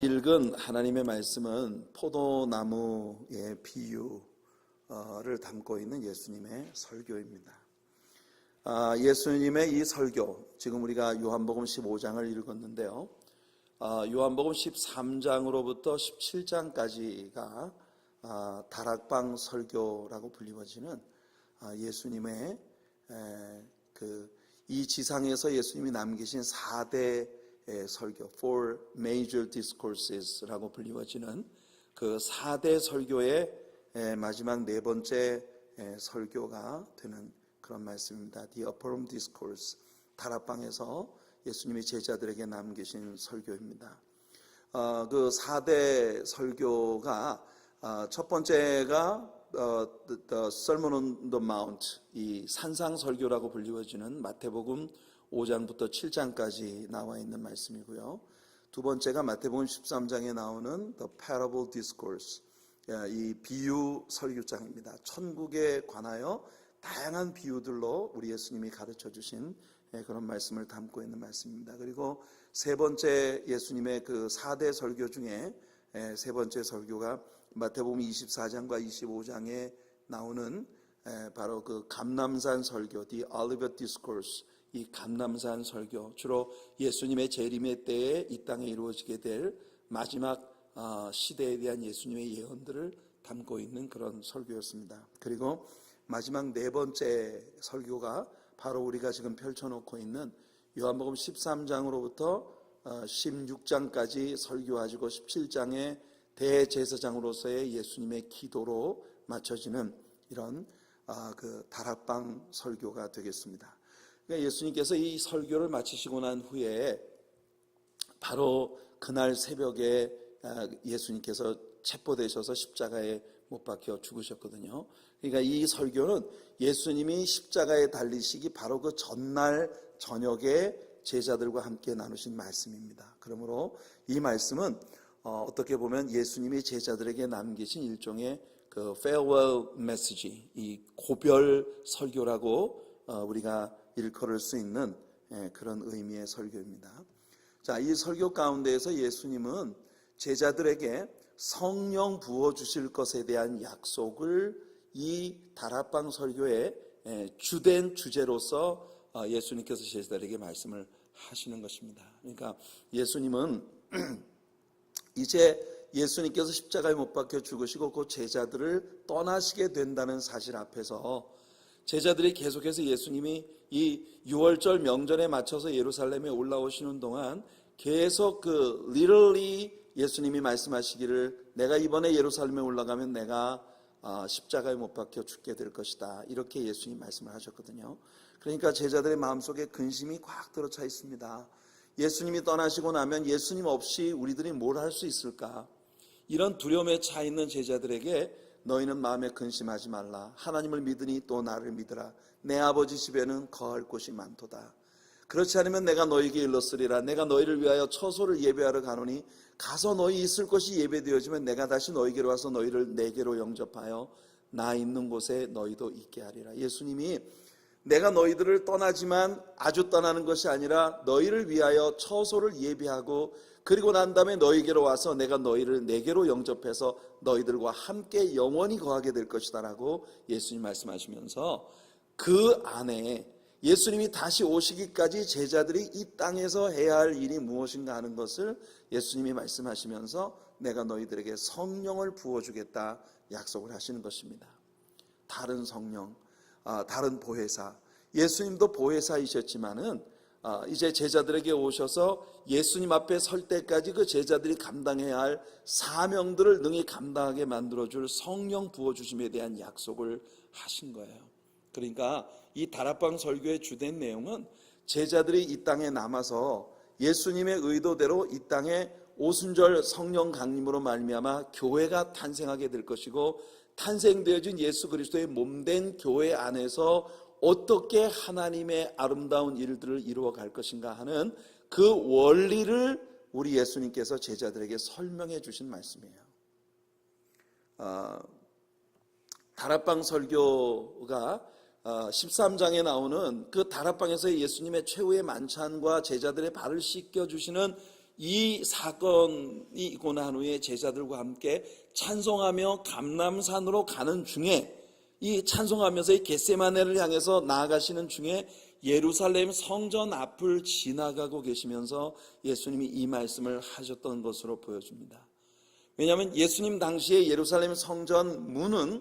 읽은 하나님의 말씀은 포도나무의 비유를 담고 있는 예수님의 설교입니다. 예수님의 이 설교, 지금 우리가 요한복음 15장을 읽었는데요. 요한복음 13장으로부터 17장까지가 다락방 설교라고 불리워지는 예수님의 이 지상에서 예수님이 남기신 4대 설교, Four Major Discourses라고 불리워지는 그 4대 설교의 마지막 네 번째 설교가 되는 그런 말씀입니다. The Upper Room Discourse, 다락방에서 예수님이 제자들에게 남기신 설교입니다. 그 4대 설교가 첫 번째가 The Sermon on the Mount, 이 산상 설교라고 불리워지는 마태복음 5장부터 7장까지 나와 있는 말씀이고요. 두 번째가 마태복음 13장에 나오는 The Parable Discourse, 이 비유 설교장입니다. 천국에 관하여 다양한 비유들로 우리 예수님이 가르쳐 주신 그런 말씀을 담고 있는 말씀입니다. 그리고 세 번째 예수님의 그 4대 설교 중에 세 번째 설교가 마태복음 24장과 25장에 나오는 바로 그 감람산 설교, The Olivet Discourse, 이 감람산 설교, 주로 예수님의 재림의 때에 이 땅에 이루어지게 될 마지막 시대에 대한 예수님의 예언들을 담고 있는 그런 설교였습니다. 그리고 마지막 네 번째 설교가 바로 우리가 지금 펼쳐놓고 있는 요한복음 13장으로부터 16장까지 설교하시고 17장의 대제사장으로서의 예수님의 기도로 맞춰지는 이런 그 다락방 설교가 되겠습니다. 그러니까 예수님께서 이 설교를 마치시고 난 후에 바로 그날 새벽에 예수님께서 체포되셔서 십자가에 못 박혀 죽으셨거든요. 그러니까 이 설교는 예수님이 십자가에 달리시기 바로 그 전날 저녁에 제자들과 함께 나누신 말씀입니다. 그러므로 이 말씀은 어떻게 보면 예수님이 제자들에게 남기신 일종의 그 farewell message, 이 고별 설교라고 우리가 일컬을 수 있는 그런 의미의 설교입니다. 자, 이 설교 가운데에서 예수님은 제자들에게 성령 부어 주실 것에 대한 약속을 이 다락방 설교의 주된 주제로서 예수님께서 제자들에게 말씀을 하시는 것입니다. 그러니까 예수님은 이제 예수님께서 십자가에 못 박혀 죽으시고 그 제자들을 떠나시게 된다는 사실 앞에서 제자들이 계속해서 예수님이 이 6월절 명절에 맞춰서 예루살렘에 올라오시는 동안 계속 literally 예수님이 말씀하시기를 내가 이번에 예루살렘에 올라가면 내가 십자가에 못 박혀 죽게 될 것이다, 이렇게 예수님이 말씀을 하셨거든요. 그러니까 제자들의 마음속에 근심이 꽉 들어차 있습니다. 예수님이 떠나시고 나면 예수님 없이 우리들이 뭘 할 수 있을까? 이런 두려움에 차 있는 제자들에게 너희는 마음에 근심하지 말라. 하나님을 믿으니 또 나를 믿으라. 내 아버지 집에는 거할 곳이 많도다. 그렇지 않으면 내가 너희에게 일렀으리라. 내가 너희를 위하여 처소를 예배하러 가노니 가서 너희 있을 곳이 예배되어지면 내가 다시 너희에게로 와서 너희를 내게로 영접하여 나 있는 곳에 너희도 있게 하리라. 예수님이 내가 너희들을 떠나지만 아주 떠나는 것이 아니라 너희를 위하여 처소를 예비하고 그리고 난 다음에 너희에게로 와서 내가 너희를 내게로 영접해서 너희들과 함께 영원히 거하게 될 것이다 라고 예수님 말씀하시면서 그 안에 예수님이 다시 오시기까지 제자들이 이 땅에서 해야 할 일이 무엇인가 하는 것을 예수님이 말씀하시면서 내가 너희들에게 성령을 부어주겠다 약속을 하시는 것입니다. 다른 성령, 다른 보혜사, 예수님도 보혜사이셨지만은 이제 제자들에게 오셔서 예수님 앞에 설 때까지 그 제자들이 감당해야 할 사명들을 능히 감당하게 만들어줄 성령 부어주심에 대한 약속을 하신 거예요. 그러니까 이 다락방 설교의 주된 내용은 제자들이 이 땅에 남아서 예수님의 의도대로 이 땅에 오순절 성령 강림으로 말미암아 교회가 탄생하게 될 것이고 탄생되어진 예수 그리스도의 몸된 교회 안에서 어떻게 하나님의 아름다운 일들을 이루어 갈 것인가 하는 그 원리를 우리 예수님께서 제자들에게 설명해 주신 말씀이에요. 다락방 설교가 13장에 나오는 그 다락방에서 예수님의 최후의 만찬과 제자들의 발을 씻겨주시는 이 사건이 있고 난 후에 제자들과 함께 찬송하며 감람산으로 가는 중에, 이 찬송하면서 이 겟세마네를 향해서 나아가시는 중에 예루살렘 성전 앞을 지나가고 계시면서 예수님이 이 말씀을 하셨던 것으로 보여집니다. 왜냐하면 예수님 당시에 예루살렘 성전 문은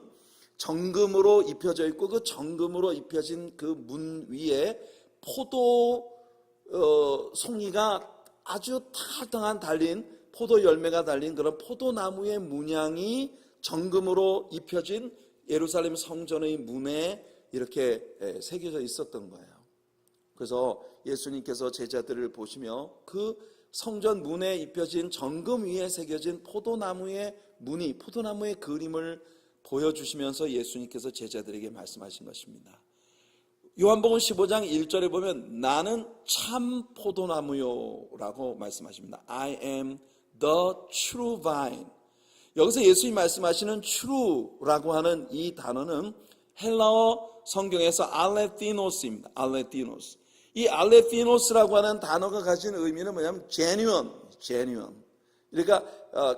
정금으로 입혀져 있고, 그 정금으로 입혀진 그 문 위에 포도 송이가 아주 타당한 달린, 포도 열매가 달린 그런 포도나무의 문양이 정금으로 입혀진 예루살렘 성전의 문에 이렇게 새겨져 있었던 거예요. 그래서 예수님께서 제자들을 보시며 그 성전 문에 입혀진 정금 위에 새겨진 포도나무의 무늬, 포도나무의 그림을 보여주시면서 예수님께서 제자들에게 말씀하신 것입니다. 요한복음 15장 1절에 보면 나는 참 포도나무요 라고 말씀하십니다. I am the true vine. 여기서 예수님이 말씀하시는 true라고 하는 이 단어는 헬라어 성경에서 알레티노스입니다. 알레티노스. 이 알레티노스라고 하는 단어가 가진 의미는 뭐냐면 genuine. 그러니까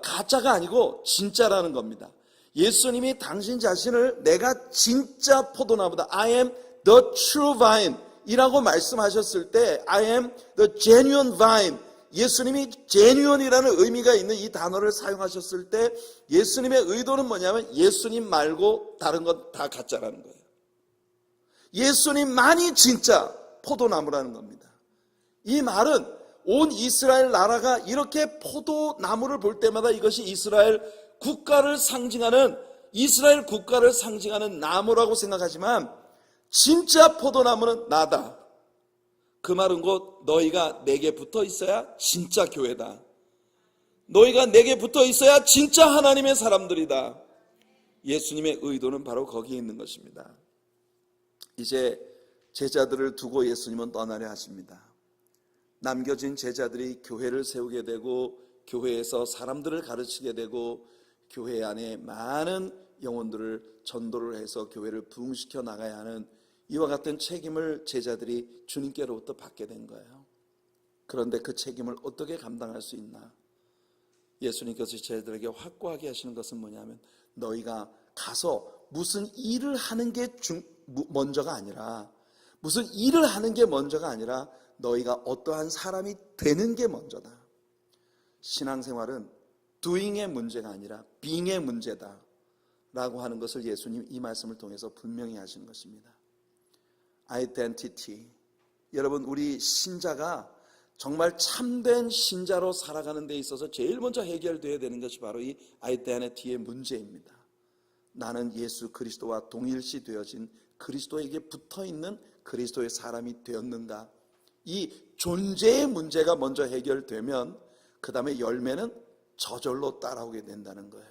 가짜가 아니고 진짜라는 겁니다. 예수님이 당신 자신을 내가 진짜 포도나무다, I am the true vine 이라고 말씀하셨을 때 I am the genuine vine, 예수님이 genuine이라는 의미가 있는 이 단어를 사용하셨을 때 예수님의 의도는 뭐냐면 예수님 말고 다른 건 다 가짜라는 거예요. 예수님만이 진짜 포도나무라는 겁니다. 이 말은 온 이스라엘 나라가 이렇게 포도나무를 볼 때마다 이것이 이스라엘 국가를 상징하는 나무라고 생각하지만 진짜 포도나무는 나다. 그 말은 곧 너희가 내게 붙어 있어야 진짜 교회다. 너희가 내게 붙어 있어야 진짜 하나님의 사람들이다. 예수님의 의도는 바로 거기에 있는 것입니다. 이제 제자들을 두고 예수님은 떠나려 하십니다. 남겨진 제자들이 교회를 세우게 되고 교회에서 사람들을 가르치게 되고 교회 안에 많은 영혼들을 전도를 해서 교회를 부흥시켜 나가야 하는 이와 같은 책임을 제자들이 주님께로부터 받게 된 거예요. 그런데 그 책임을 어떻게 감당할 수 있나? 예수님께서 제자들에게 확고하게 하시는 것은 뭐냐면 너희가 가서 무슨 일을 하는 게 먼저가 아니라 너희가 어떠한 사람이 되는 게 먼저다. 신앙생활은 doing의 문제가 아니라 being의 문제다 라고 하는 것을 예수님 이 말씀을 통해서 분명히 하시는 것입니다. identity. 여러분, 우리 신자가 정말 참된 신자로 살아가는 데 있어서 제일 먼저 해결되어야 되는 것이 바로 이 identity의 문제입니다. 나는 예수 그리스도와 동일시 되어진 그리스도에게 붙어있는 그리스도의 사람이 되었는가? 이 존재의 문제가 먼저 해결되면 그 다음에 열매는 저절로 따라오게 된다는 거예요.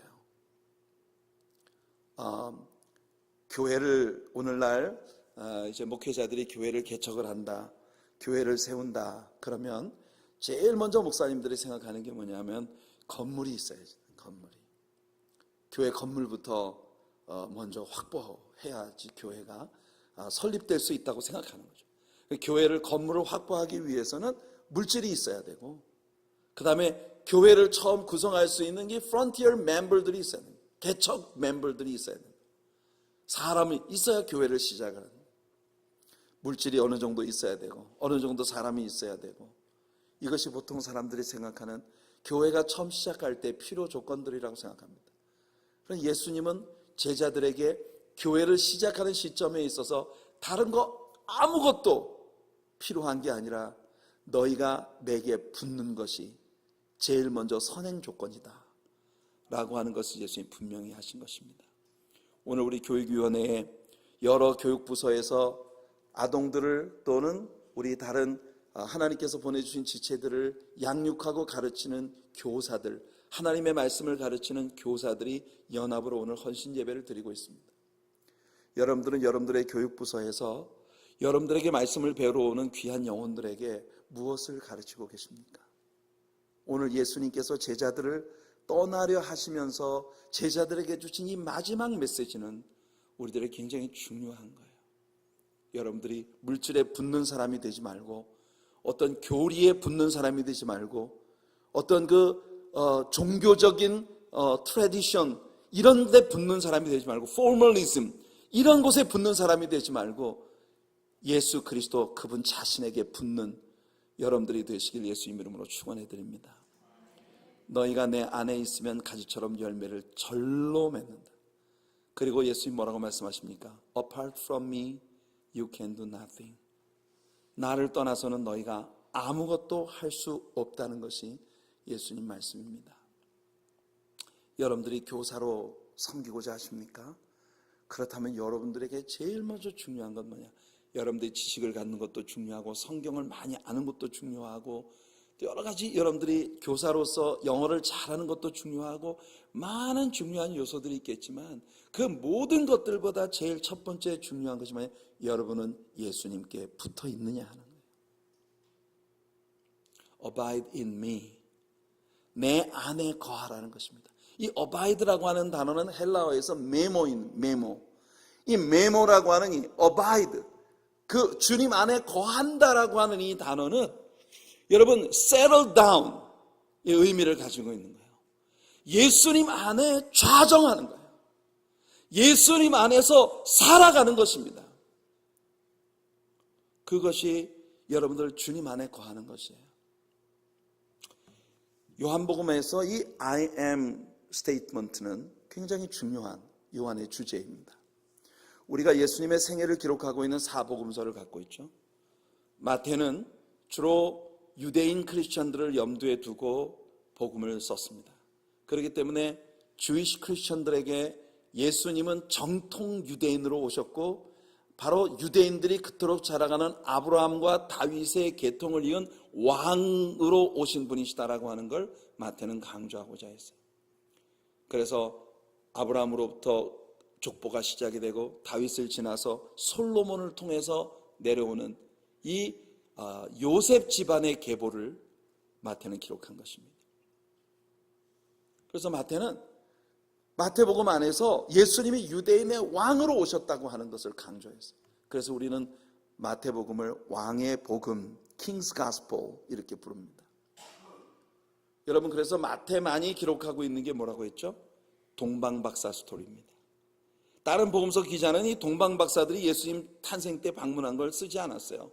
교회를 오늘날 이제 목회자들이 교회를 개척을 한다, 교회를 세운다 그러면 제일 먼저 목사님들이 생각하는 게 뭐냐면 건물이 있어야지. 교회 건물부터 먼저 확보해야지 교회가 설립될 수 있다고 생각하는 거죠. 교회를 건물을 확보하기 위해서는 물질이 있어야 되고 그 다음에 교회를 처음 구성할 수 있는 게 프론티어 멤버들이 있어야 됩니다. 개척 멤버들이 있어야 됩니다. 사람이 있어야 교회를 시작을 합니다. 물질이 어느 정도 있어야 되고 어느 정도 사람이 있어야 되고 이것이 보통 사람들이 생각하는 교회가 처음 시작할 때 필요 조건들이라고 생각합니다. 그럼 예수님은 제자들에게 교회를 시작하는 시점에 있어서 다른 거 아무것도 필요한 게 아니라 너희가 내게 붙는 것이 제일 먼저 선행 조건이다 라고 하는 것을 예수님이 분명히 하신 것입니다. 오늘 우리 교육위원회에 여러 교육부서에서 아동들을 또는 우리 다른 하나님께서 보내주신 지체들을 양육하고 가르치는 교사들, 하나님의 말씀을 가르치는 교사들이 연합으로 오늘 헌신 예배를 드리고 있습니다. 여러분들은 여러분들의 교육부서에서 여러분들에게 말씀을 배우러 오는 귀한 영혼들에게 무엇을 가르치고 계십니까? 오늘 예수님께서 제자들을 떠나려 하시면서 제자들에게 주신 이 마지막 메시지는 우리들에게 굉장히 중요한 거예요. 여러분들이 물질에 붙는 사람이 되지 말고 어떤 교리에 붙는 사람이 되지 말고 어떤 종교적인 트래디션 이런 데 붙는 사람이 되지 말고, 포멀리즘 이런 곳에 붙는 사람이 되지 말고 예수 그리스도 그분 자신에게 붙는 여러분들이 되시길 예수 이름으로 축원해 드립니다. 너희가 내 안에 있으면 가지처럼 열매를 절로 맺는다. 그리고 예수님 뭐라고 말씀하십니까? Apart from me, you can do nothing. 나를 떠나서는 너희가 아무것도 할 수 없다는 것이 예수님 말씀입니다. 여러분들이 교사로 섬기고자 하십니까? 그렇다면 여러분들에게 제일 먼저 중요한 건 뭐냐? 여러분들이 지식을 갖는 것도 중요하고 성경을 많이 아는 것도 중요하고 또 여러 가지 여러분들이 교사로서 영어를 잘하는 것도 중요하고 많은 중요한 요소들이 있겠지만 그 모든 것들보다 제일 첫 번째 중요한 것이 뭐냐? 여러분은 예수님께 붙어 있느냐 하는 거예요. Abide in me. 내 안에 거하라는 것입니다. 이 abide라고 하는 단어는 헬라어에서 메모인 메모. 이 메모라고 하는 이 abide, 그 주님 안에 거한다라고 하는 이 단어는 여러분 settle down의 의미를 가지고 있는 거예요. 예수님 안에 좌정하는 거예요. 예수님 안에서 살아가는 것입니다. 그것이 여러분들 주님 안에 거하는 것이에요. 요한복음에서 이 I am 스테이트먼트는 굉장히 중요한 요한의 주제입니다. 우리가 예수님의 생애를 기록하고 있는 사복음서를 갖고 있죠. 마태는 주로 유대인 크리스천들을 염두에 두고 복음을 썼습니다. 그렇기 때문에 주이시 크리스천들에게 예수님은 정통 유대인으로 오셨고 바로 유대인들이 그토록 자랑하는 아브라함과 다윗의 계통을 이은 왕으로 오신 분이시다라고 하는 걸 마태는 강조하고자 했어요. 그래서 아브라함으로부터 족보가 시작이 되고 다윗을 지나서 솔로몬을 통해서 내려오는 이 요셉 집안의 계보를 마태는 기록한 것입니다. 그래서 마태는 마태복음 안에서 예수님이 유대인의 왕으로 오셨다고 하는 것을 강조했어요. 그래서 우리는 마태복음을 왕의 복음, King's Gospel 이렇게 부릅니다. 여러분, 그래서 마태만이 기록하고 있는 게 뭐라고 했죠? 동방박사 스토리입니다. 다른 복음서 기자는 이 동방박사들이 예수님 탄생 때 방문한 걸 쓰지 않았어요.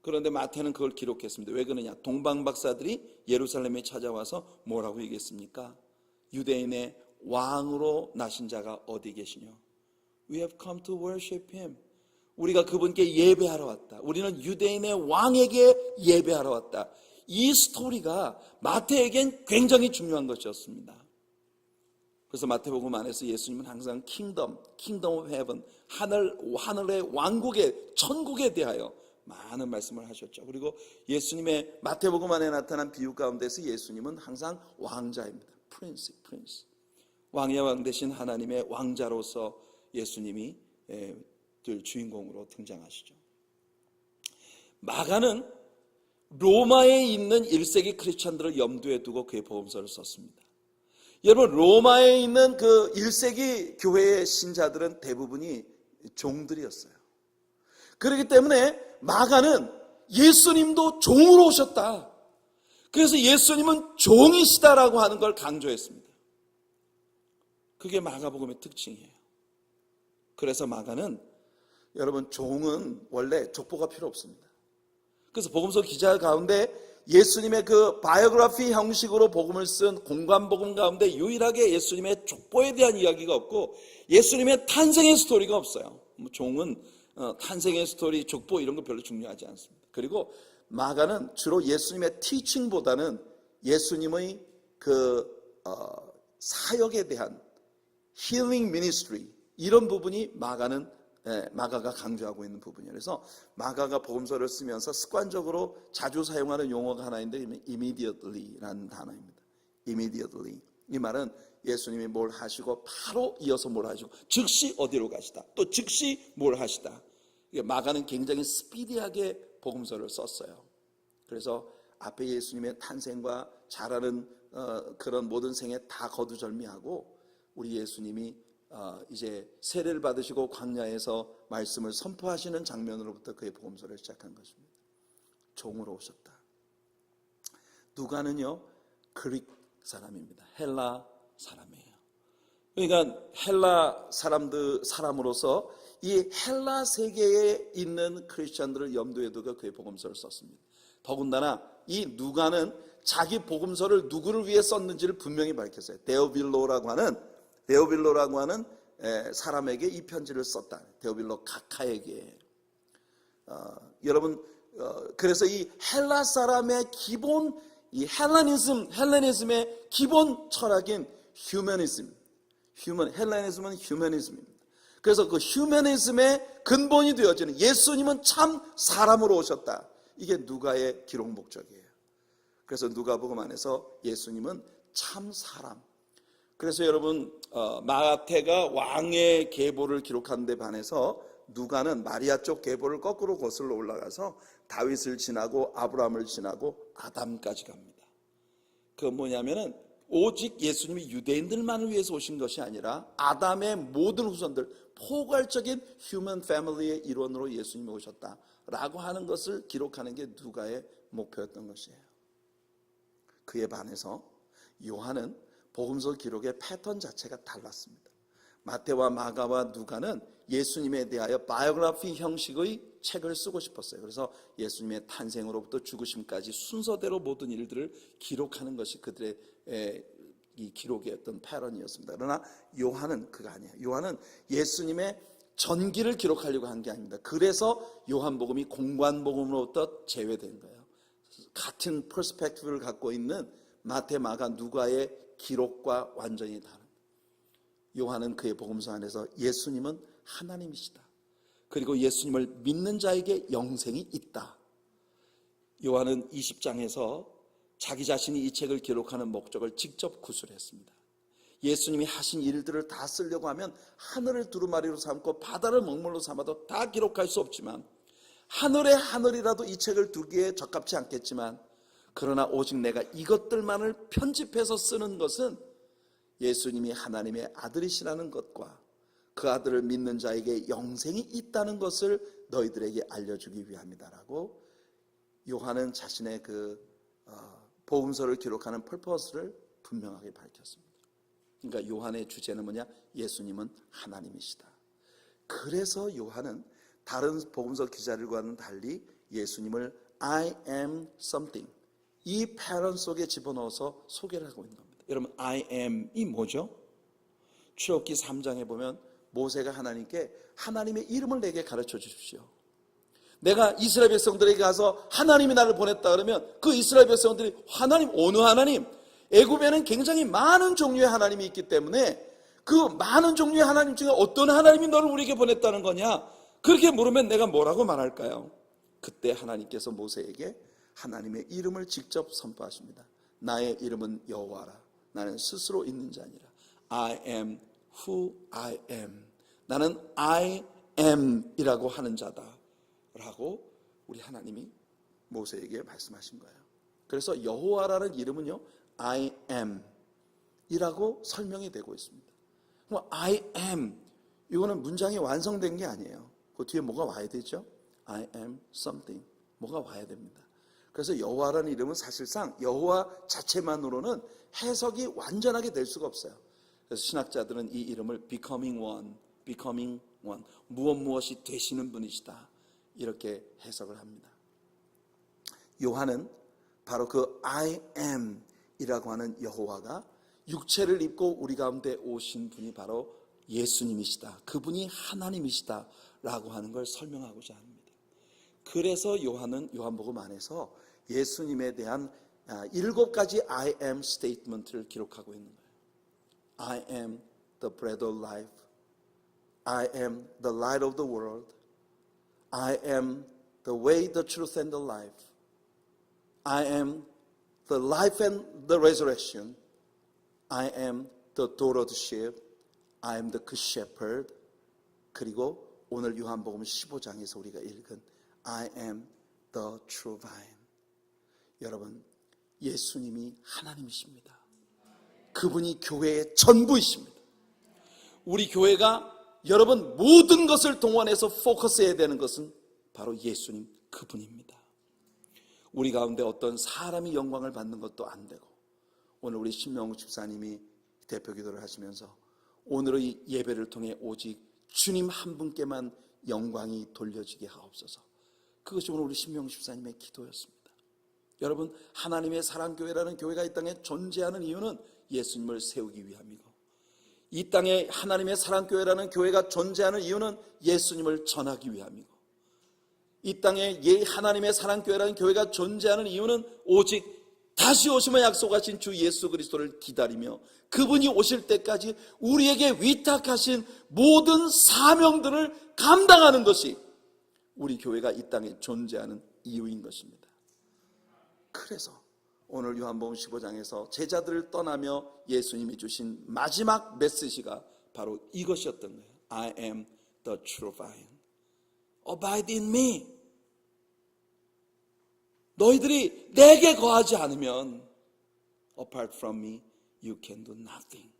그런데 마태는 그걸 기록했습니다. 왜 그러냐? 동방박사들이 예루살렘에 찾아와서 뭐라고 얘기했습니까? 유대인의 왕으로 나신 자가 어디 계시냐? We have come to worship him. 우리가 그분께 예배하러 왔다. 우리는 유대인의 왕에게 예배하러 왔다. 이 스토리가 마태에겐 굉장히 중요한 것이었습니다. 그래서 마태복음 안에서 예수님은 항상 킹덤 오브 헤븐, 하늘의 왕국의 천국에 대하여 많은 말씀을 하셨죠. 그리고 예수님의 마태복음 안에 나타난 비유 가운데서 예수님은 항상 왕자입니다. 프린스. 왕의 왕 되신 하나님의 왕자로서 예수님이 늘 주인공으로 등장하시죠. 마가는 로마에 있는 1세기 크리스천들을 염두에 두고 그의 복음서를 썼습니다. 여러분, 로마에 있는 그 1세기 교회의 신자들은 대부분이 종들이었어요. 그렇기 때문에 마가는 예수님도 종으로 오셨다. 그래서 예수님은 종이시다라고 하는 걸 강조했습니다. 그게 마가복음의 특징이에요. 그래서 마가는 여러분, 종은 원래 족보가 필요 없습니다. 그래서 복음서 기자 가운데 예수님의 그 바이오그래피 형식으로 복음을 쓴 공관복음 가운데 유일하게 예수님의 족보에 대한 이야기가 없고 예수님의 탄생의 스토리가 없어요. 종은 탄생의 스토리, 족보 이런 거 별로 중요하지 않습니다. 그리고 마가는 주로 예수님의 티칭보다는 예수님의 사역에 대한 힐링 미니스트리 이런 부분이 마가가 강조하고 있는 부분이에요. 그래서 마가가 복음서를 쓰면서 습관적으로 자주 사용하는 용어가 하나 있는데 immediately라는 단어입니다. immediately. 이 말은 예수님이 뭘 하시고 바로 이어서 뭘 하시고 즉시 어디로 가시다. 또 즉시 뭘 하시다. 마가는 굉장히 스피디하게 복음서를 썼어요. 그래서 앞에 예수님의 탄생과 자라는 그런 모든 생애 다 거두절미하고 우리 예수님이 이제 세례를 받으시고 광야에서 말씀을 선포하시는 장면으로부터 그의 복음서를 시작한 것입니다. 종으로 오셨다. 누가는요, 그릭 사람입니다. 헬라 사람이에요. 그러니까 헬라 사람으로서 이 헬라 세계에 있는 크리스천들을 염두에 두고 그의 복음서를 썼습니다. 더군다나 이 누가는 자기 복음서를 누구를 위해 썼는지를 분명히 밝혔어요. 데오빌로라고 하는 사람에게 이 편지를 썼다. 데오빌로 카카에게. 여러분, 그래서 이 헬라 사람의 기본, 이 헬레니즘의 기본 철학인 헬레니즘은 휴머니즘입니다. 그래서 그 휴머니즘의 근본이 되어지는 예수님은 참 사람으로 오셨다. 이게 누가의 기록 목적이에요. 그래서 누가복음 안에서 예수님은 참 사람. 그래서 여러분, 마태가 왕의 계보를 기록하는 데 반해서 누가는 마리아 쪽 계보를 거꾸로 거슬러 올라가서 다윗을 지나고 아브라함을 지나고 아담까지 갑니다. 그 뭐냐면은 오직 예수님이 유대인들만을 위해서 오신 것이 아니라 아담의 모든 후손들, 포괄적인 휴먼 패밀리의 일원으로 예수님이 오셨다라고 하는 것을 기록하는 게 누가의 목표였던 것이에요. 그에 반해서 요한은 복음서 기록의 패턴 자체가 달랐습니다. 마태와 마가와 누가는 예수님에 대하여 바이오그래피 형식의 책을 쓰고 싶었어요. 그래서 예수님의 탄생으로부터 죽으심까지 순서대로 모든 일들을 기록하는 것이 그들의 이 기록의 어떤 패턴이었습니다. 그러나 요한은 그가 아니에요. 요한은 예수님의 전기를 기록하려고 한 게 아닙니다. 그래서 요한복음이 공관복음으로부터 제외된 거예요. 같은 퍼스펙티브를 갖고 있는 마태, 마가, 누가의 기록과 완전히 다른. 요한은 그의 복음서 안에서 예수님은 하나님이시다. 그리고 예수님을 믿는 자에게 영생이 있다. 요한은 20장에서 자기 자신이 이 책을 기록하는 목적을 직접 구술했습니다. 예수님이 하신 일들을 다 쓰려고 하면 하늘을 두루마리로 삼고 바다를 먹물로 삼아도 다 기록할 수 없지만, 하늘의 하늘이라도 이 책을 두기에 적합지 않겠지만, 그러나 오직 내가 이것들만을 편집해서 쓰는 것은 예수님이 하나님의 아들이시라는 것과 그 아들을 믿는 자에게 영생이 있다는 것을 너희들에게 알려주기 위함이다라고 요한은 자신의 그 복음서를 기록하는 퍼포스를 분명하게 밝혔습니다. 그러니까 요한의 주제는 뭐냐? 예수님은 하나님이시다. 그래서 요한은 다른 복음서 기자들과는 달리 예수님을 I am something, 이 패런 속에 집어넣어서 소개를 하고 있는 겁니다. 여러분, I am이 뭐죠? 출애굽기 3장에 보면 모세가 하나님께 하나님의 이름을 내게 가르쳐 주십시오. 내가 이스라엘 백성들에게 가서 하나님이 나를 보냈다 그러면 그 이스라엘 백성들이 하나님, 어느 하나님? 애굽에는 굉장히 많은 종류의 하나님이 있기 때문에 그 많은 종류의 하나님 중에 어떤 하나님이 너를 우리에게 보냈다는 거냐? 그렇게 물으면 내가 뭐라고 말할까요? 그때 하나님께서 모세에게 하나님의 이름을 직접 선포하십니다. 나의 이름은 여호와라. 나는 스스로 있는 자 아니라 I am who I am. 나는 I am 이라고 하는 자다 라고 우리 하나님이 모세에게 말씀하신 거예요. 그래서 여호와라는 이름은요, I am 이라고 설명이 되고 있습니다. 그럼 I am, 이거는 문장이 완성된 게 아니에요. 그 뒤에 뭐가 와야 되죠? I am something, 뭐가 와야 됩니다. 그래서 여호와라는 이름은 사실상 여호와 자체만으로는 해석이 완전하게 될 수가 없어요. 그래서 신학자들은 이 이름을 becoming one, 무엇이 되시는 분이시다, 이렇게 해석을 합니다. 요한은 바로 그 I am 이라고 하는 여호와가 육체를 입고 우리 가운데 오신 분이 바로 예수님이시다, 그분이 하나님이시다 라고 하는 걸 설명하고자 합니다. 그래서 요한은 요한복음 안에서 예수님에 대한 7가지 I am 스테이트먼트를 기록하고 있는 거예요. I am the bread of life. I am the light of the world. I am the way, the truth, and the life. I am the life and the resurrection. I am the door of the sheep. I am the good shepherd. 그리고 오늘 요한복음 15장에서 우리가 읽은 I am the true vine. 여러분, 예수님이 하나님이십니다. 그분이 교회의 전부이십니다. 우리 교회가 여러분 모든 것을 동원해서 포커스해야 되는 것은 바로 예수님 그분입니다. 우리 가운데 어떤 사람이 영광을 받는 것도 안 되고, 오늘 우리 신명욱 집사님이 대표 기도를 하시면서 오늘의 예배를 통해 오직 주님 한 분께만 영광이 돌려지게 하옵소서. 그것이 오늘 우리 신명욱 집사님의 기도였습니다. 여러분, 하나님의 사랑교회라는 교회가 이 땅에 존재하는 이유는 예수님을 세우기 위함이고, 이 땅에 하나님의 사랑교회라는 교회가 존재하는 이유는 예수님을 전하기 위함이고, 이 땅에 하나님의 사랑교회라는 교회가 존재하는 이유는 오직 다시 오심을 약속하신 주 예수 그리스도를 기다리며 그분이 오실 때까지 우리에게 위탁하신 모든 사명들을 감당하는 것이 우리 교회가 이 땅에 존재하는 이유인 것입니다. 그래서 오늘 요한복음 15장에서 제자들을 떠나며 예수님이 주신 마지막 메시지가 바로 이것이었던 거예요. I am the true vine. Abide in me. 너희들이 내게 거하지 않으면 apart from me you can do nothing.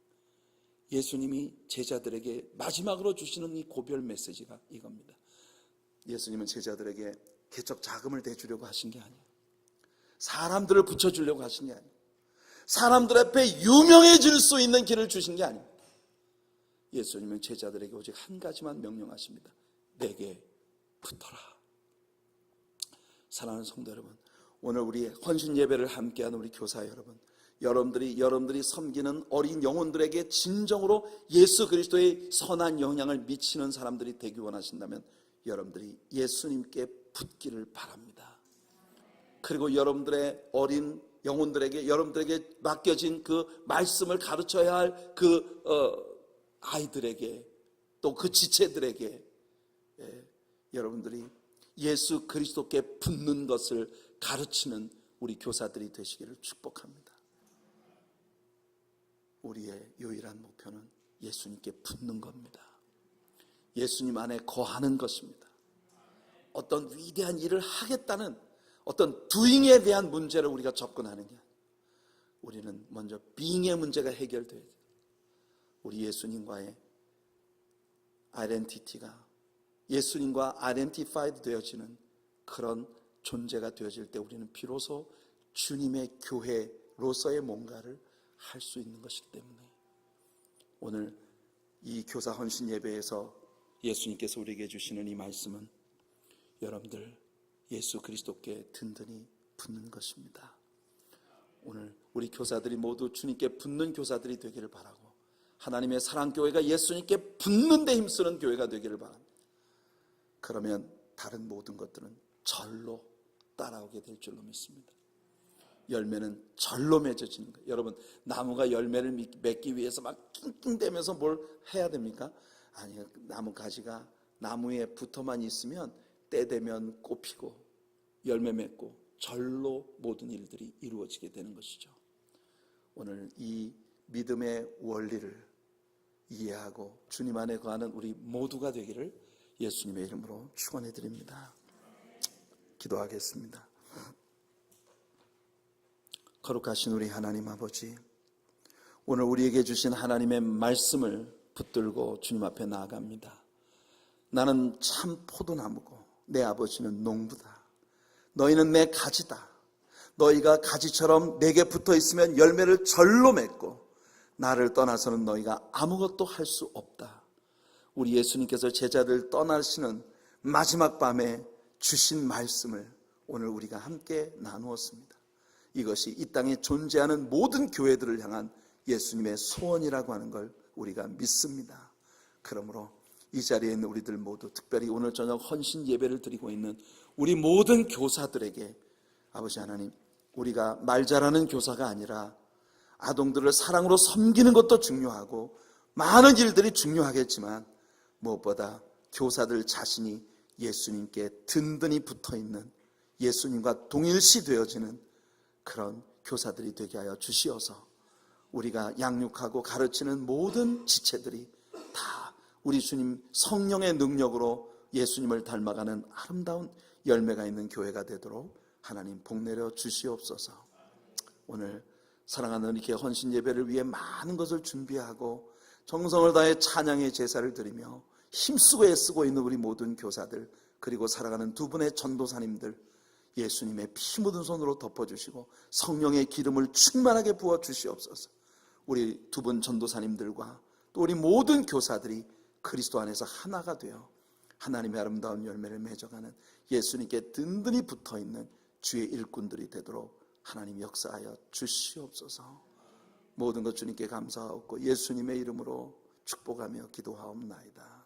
예수님이 제자들에게 마지막으로 주시는 이 고별 메시지가 이겁니다. 예수님은 제자들에게 개척 자금을 대주려고 하신 게 아니에요. 사람들을 붙여주려고 하신 게 아니에요. 사람들 앞에 유명해질 수 있는 길을 주신 게 아닙니다. 예수님은 제자들에게 오직 한 가지만 명령하십니다. 내게 붙어라. 사랑하는 성도 여러분, 오늘 우리 헌신 예배를 함께하는 우리 교사 여러분, 여러분들이 섬기는 어린 영혼들에게 진정으로 예수 그리스도의 선한 영향을 미치는 사람들이 되기 원하신다면 여러분들이 예수님께 붙기를 바랍니다. 그리고 여러분들의 어린 영혼들에게, 여러분들에게 맡겨진 그 말씀을 가르쳐야 할 그 아이들에게, 또 그 지체들에게 여러분들이 예수 그리스도께 붙는 것을 가르치는 우리 교사들이 되시기를 축복합니다. 우리의 유일한 목표는 예수님께 붙는 겁니다. 예수님 안에 거하는 것입니다. 어떤 위대한 일을 하겠다는 어떤 doing에 대한 문제를 우리가 접근하는 게 아니에요. 우리는 먼저 being의 문제가 해결돼야 돼요. 우리 예수님과의 아이덴티티가 예수님과 아이덴티파이드 되어지는 그런 존재가 되어질 때 우리는 비로소 주님의 교회로서의 뭔가를 할 수 있는 것이기 때문에 오늘 이 교사 헌신 예배에서 예수님께서 우리에게 주시는 이 말씀은 여러분들 예수 그리스도께 든든히 붙는 것입니다. 오늘 우리 교사들이 모두 주님께 붙는 교사들이 되기를 바라고, 하나님의 사랑교회가 예수님께 붙는 데 힘쓰는 교회가 되기를 바랍니다. 그러면 다른 모든 것들은 절로 따라오게 될 줄로 믿습니다. 열매는 절로 맺어지는 거예요. 여러분, 나무가 열매를 맺기 위해서 막 낑낑대면서 뭘 해야 됩니까? 아니요. 나무 가지가 나무에 붙어만 있으면 때 되면 꽃피고 열매 맺고 절로 모든 일들이 이루어지게 되는 것이죠. 오늘 이 믿음의 원리를 이해하고 주님 안에 거하는 우리 모두가 되기를 예수님의 이름으로 축원해 드립니다. 기도하겠습니다. 거룩하신 우리 하나님 아버지, 오늘 우리에게 주신 하나님의 말씀을 붙들고 주님 앞에 나아갑니다. 나는 참 포도나무고 내 아버지는 농부다. 너희는 내 가지다. 너희가 가지처럼 내게 붙어 있으면 열매를 절로 맺고 나를 떠나서는 너희가 아무것도 할 수 없다. 우리 예수님께서 제자들 떠나시는 마지막 밤에 주신 말씀을 오늘 우리가 함께 나누었습니다. 이것이 이 땅에 존재하는 모든 교회들을 향한 예수님의 소원이라고 하는 걸 우리가 믿습니다. 그러므로 이 자리에 있는 우리들 모두, 특별히 오늘 저녁 헌신 예배를 드리고 있는 우리 모든 교사들에게 아버지 하나님, 우리가 말 잘하는 교사가 아니라 아동들을 사랑으로 섬기는 것도 중요하고 많은 일들이 중요하겠지만 무엇보다 교사들 자신이 예수님께 든든히 붙어있는, 예수님과 동일시 되어지는 그런 교사들이 되게 하여 주시어서 우리가 양육하고 가르치는 모든 지체들이 다 우리 주님 성령의 능력으로 예수님을 닮아가는 아름다운 열매가 있는 교회가 되도록 하나님 복내려 주시옵소서. 오늘 사랑하는 이렇게 헌신 예배를 위해 많은 것을 준비하고 정성을 다해 찬양의 제사를 드리며 힘쓰고 애쓰고 있는 우리 모든 교사들, 그리고 사랑하는 두 분의 전도사님들, 예수님의 피 묻은 손으로 덮어주시고 성령의 기름을 충만하게 부어주시옵소서. 우리 두 분 전도사님들과 또 우리 모든 교사들이 그리스도 안에서 하나가 되어 하나님의 아름다운 열매를 맺어가는 예수님께 든든히 붙어있는 주의 일꾼들이 되도록 하나님 역사하여 주시옵소서. 모든 것 주님께 감사하옵고 예수님의 이름으로 축복하며 기도하옵나이다.